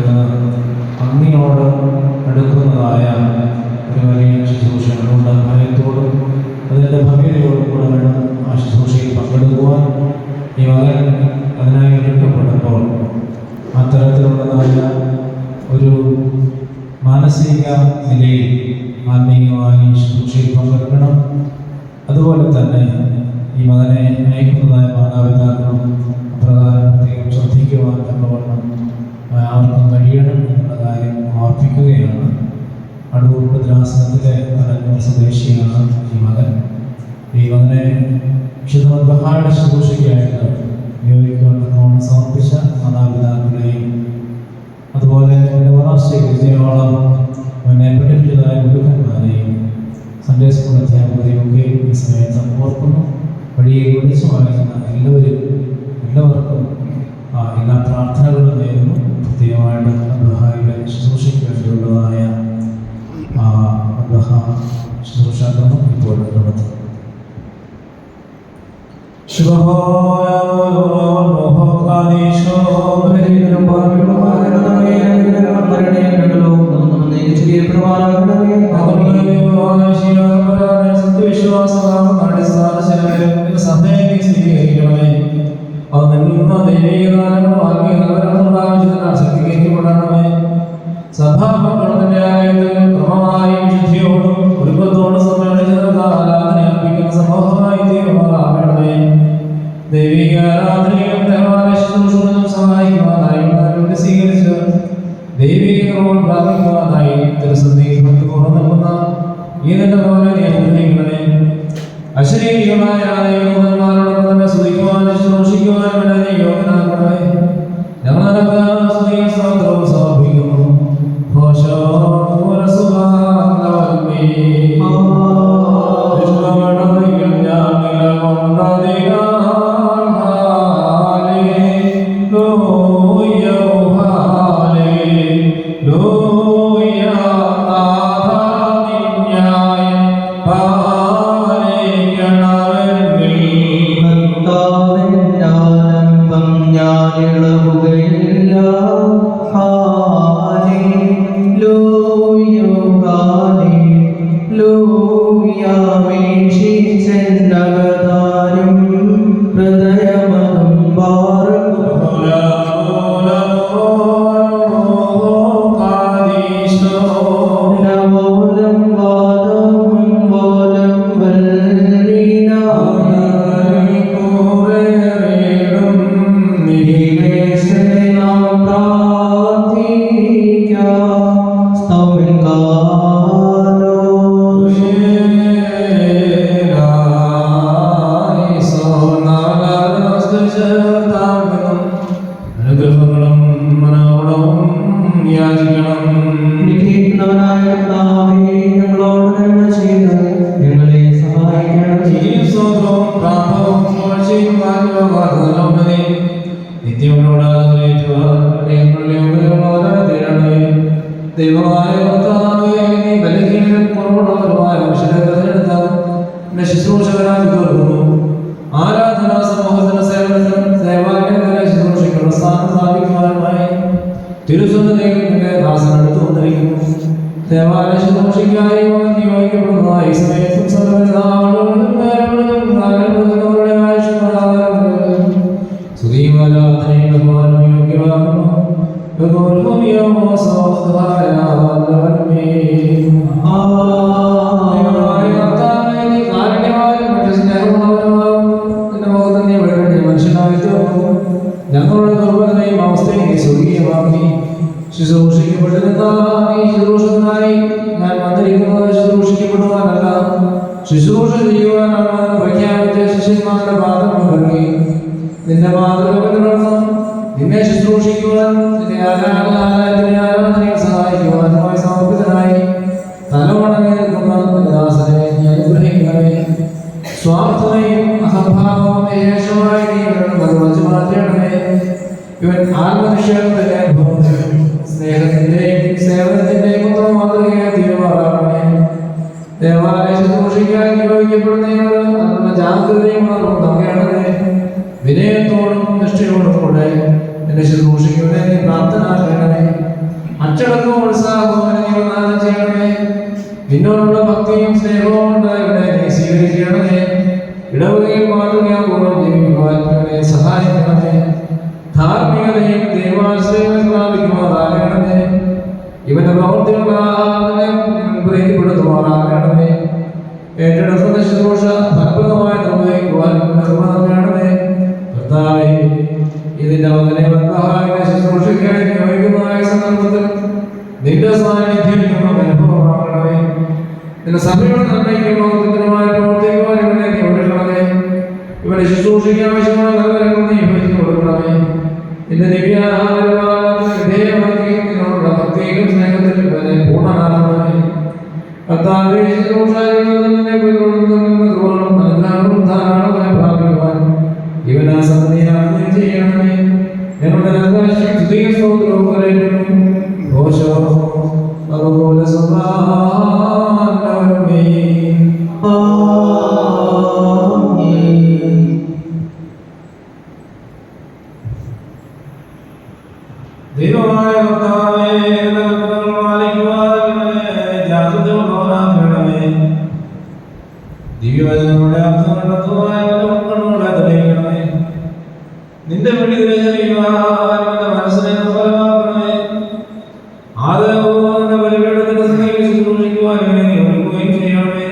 ചേർന്ന് അങ്ങയോട് അടുക്കുന്നതായ ഒരു വലിയ ശുശ്രൂഷകളുണ്ട്. ഭയത്തോടും അതിൻ്റെ ഭവ്യതയോടും കൂടെ വേണം ആ ശുശ്രൂഷയിൽ പങ്കെടുക്കുവാൻ. ഈ മകൻ അതിനായി ഒരുക്കപ്പെടുമ്പോൾ അത്തരത്തിലുള്ളതായ ഒരു മാനസിക നിലയിൽ ആത്മീയമായി ശുശ്രൂഷയിൽ പങ്കെടുക്കണം. അതുപോലെ തന്നെ ഈ മകനെ നയിക്കുന്നതായ മാതാപിതാക്കളും അപ്രകാരം പ്രത്യേകം ശ്രദ്ധിക്കുവാൻ തക്കവണ്ണം അവർക്കും കഴിയണം എന്നുള്ള കാര്യം ഓർപ്പിക്കുകയാണ്. അടൂർ ഭദ്രാസനത്തിലെ കടന്നൂർ സ്വദേശിയാണ് ഈ മകൻ. ഈ മകനെ വിശുദ്ധ മദ്ബഹായുടെ ശുശ്രൂഷയ്ക്കായിട്ട് ഉപയോഗിക്കുവാൻ തക്കവണ്ണം സമർപ്പിച്ച മാതാപിതാക്കളെയും അതുപോലെ വിജയോളം മുന്നേ പഠിപ്പിച്ചതായ ഗുരുക്കന്മാരെയും സൺഡേ സ്കൂൾ അധ്യാപകരെയും ഒക്കെ ഈ സമയത്ത് ഓർക്കുന്നു. വഴിയെ വിളിച്ചു വായിക്കുന്ന എല്ലാവർക്കും എല്ലാ പ്രാർത്ഥനകളും നേരുന്നു. പ്രത്യേകമായിട്ട് മദ്ബഹായുടെ ശുശ്രൂഷയ്ക്ക് വേണ്ടിയുള്ളതായ മദ്ബഹ ശുശ്രൂഷാക്രമം ഇപ്പോൾ നടത്തും. വിനയത്തോടും നിഷ്ഠയോടും കൂടെ എന്നെ ശുശ്രൂഷിക്കുന്നതിനെ പ്രാപ്തനാക്കണമേ. ഇവനോടുള്ള ഭക്തിയും സ്നേഹവും ഉണ്ടായവനെ നീ സ്വീകരിക്കണമേ. ഇടവകയിൽ മാതൃകാപൂർവ്വം ജീവിക്കുവാൻ ഇവനെ സഹായിക്കണമേ. ധാർമ്മികതയും ദൈവാശ്രയവും പ്രാപിക്കുമാറാകണമേ. ഇവന്റെ പ്രവൃത്തിയുള്ള പ്രീതിപ്പെടുത്തുമാറാകണമേ. ഏറ്റെടുക്കുന്ന ശുശ്രൂഷ ഫലപ്രദമായി നിർവഹിക്കുവാൻ നിർമ്മാണമേ. കർത്താവേ, ഇതിന്റെ മകനെ ശുശ്രൂഷയ്ക്കായി നിയോഗിക്കുന്നതായ സന്ദർഭത്തിൽ നിന്റെ സാന്നിധ്യം നമുക്ക് അനുഭവമാകണമേ. നിന്റെ സഭയുടെ നന്മയ്ക്കും മഹത്വത്തിനുമായി പ്രവർത്തിക്കുവാൻ ഇവനെ നീ ഒരുക്കണമേ. ഇവന്റെ ശുശ്രൂഷയ്ക്ക് ആവശ്യമായ നൽകലങ്ങൾ നീ ഭരിച്ചു കൊടുക്കണമേ. നിന്റെ ദിവ്യാഹാരമാകുന്ന വിധേയമാക്കി നിന്നോടുള്ള ഭക്തിയിലും സ്നേഹത്തിലും ഇവനെ പൂർണ്ണനാകണമേ. കർത്താവേ, ശുശ്രൂഷായികളെ പിന്തുടരുന്നതും അനുഗ്രഹവും ധാരാളമായി പ്രാപിക്കുവാൻ ഇവനാ സന്നിധിയാകുകയും ചെയ്യണമേ. ഞങ്ങളുടെ സ്തോത്രവും കരയറ്റുന്നു. ഘോഷോ അതുപോലെ ദൈവമായ കർത്താവേ, ദിവ്യവചനങ്ങളുടെ അർത്ഥം കണ്ടെത്തുവാൻ തെളിയിക്കണമേ. നിന്റെ വിളി തിരഞ്ഞറിയുവാൻ മനസ്സിനെ ഫലമാക്കണമേ. ആദരപൂർവ്വം ബലിപീഠത്തിന്റെ സന്നിധിയിൽ ശുശ്രൂഷിക്കുവാൻ ഇവനെ നീ ഒരുക്കുകയും ചെയ്യണമേ.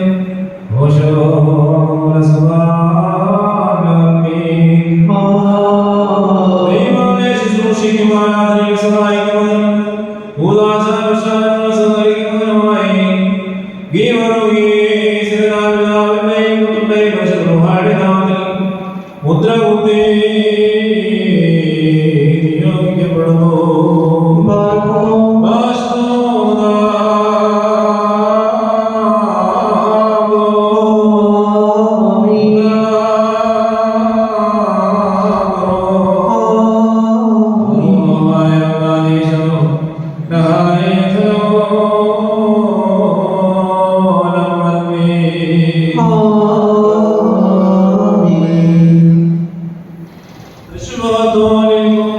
ദൈവത്തെ ശുശ്രൂഷിക്കുവാൻ അതിനെ സഹായിക്കുന്നതിനും സഹകരിക്കുന്നതിനുമായി മുദ്രകുത്തി നിയോഗിക്കപ്പെടുന്നു. Shubha